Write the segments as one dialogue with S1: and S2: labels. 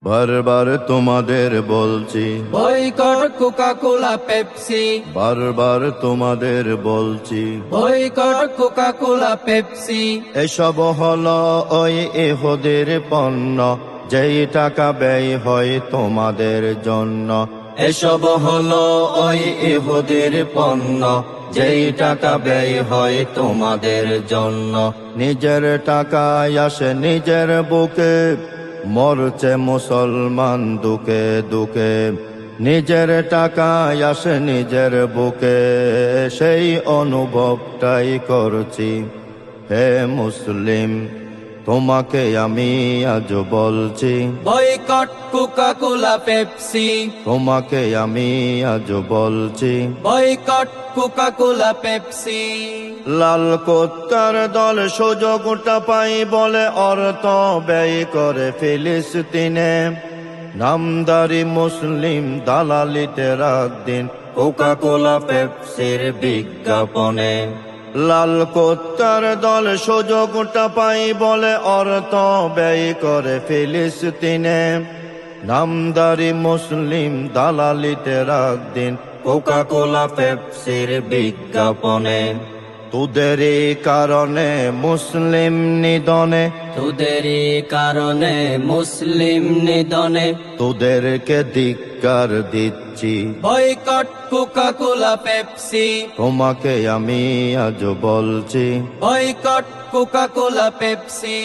S1: বারবার তোমাদের বলছি,
S2: বয়কট কোকা কোলা পেপসি।
S1: বারবার তোমাদের বলছি,
S2: বয়কট কোকা কোলা পেপসি।
S1: এসব হলো ওই ইহুদির পণ্য, যেই টাকা ব্যয় হয় তোমাদের জন্য।
S2: এসব হলো ওই ইহুদির পণ্য, যেই টাকা ব্যয় হয় তোমাদের জন্য।
S1: নিজের টাকায় আসে নিজের বুকে, মরছে মুসলমান দুকে দুকে। নিজের টাকায় আসে নিজের বুকে, সেই অনুভবটাই করছি। হে মুসলিম, তোমাকে আমি আজ বলছি,
S2: বয়কট কোকা কোলা পেপসি।
S1: তোমাকে আমি আজ বলছি।
S2: Boycott Coca Cola Pepsi.
S1: লাল কোত্তার দল সুযোগটা পাই বলে অর্থ ব্যয় করে ফিলিস্তিনে। নামদারি মুসলিম দালালিতে রাত দিন কোকা কোলা পেপসির বিজ্ঞাপনে। লাল কোত্তার দল সুযোগটা পাই বলে অর্থ ব্যয় করে ফিলিস্তিনে। নামদারি মুসলিম দালালিতে রাত দিন কোকা কোলা পেপসির বিজ্ঞাপনে। তোদেরই কারণে মুসলিম নিধনে,
S2: তোদেরই কারণে মুসলিম নিধনে।
S1: তোদেরকে ধিক্কার দিচ্ছি।
S2: Boycott Coca Cola Pepsi.
S1: তোমাকে আমি আজ বলছি,
S2: বয়কট কোকা কোলা পেপসি।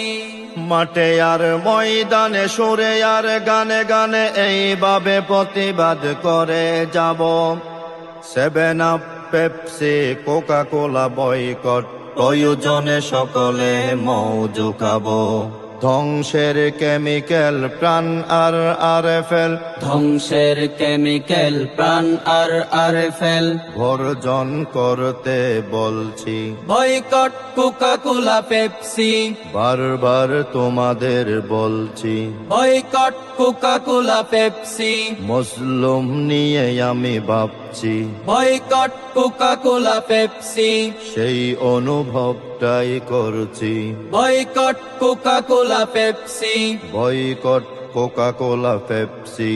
S1: মাঠে আর ময়দানে সুরে আর গানে গানে এইভাবে প্রতিবাদ করে যাব। 7 up, Pepsi, Coca Cola boycott, প্রয়োজনে সকলে মৌজু খাবো। ধ্বংসের কেমিক্যাল প্রাণ আর ফেল,
S2: ধ্বংসের কেমিক্যাল প্রাণ আর ফেল।
S1: বর্জন করতে বলছি।
S2: Boycott Coca Cola Pepsi.
S1: বারবার তোমাদের বলছি,
S2: বয়কট কোকা কোলা পেপসি।
S1: মুসলিম নিয়ে আমি ভাবছি।
S2: Boycott Coca Cola Pepsi.
S1: সেই অনুভবটাই করছি।
S2: Boycott Coca Cola Pepsi.
S1: Boycott Coca Cola Pepsi.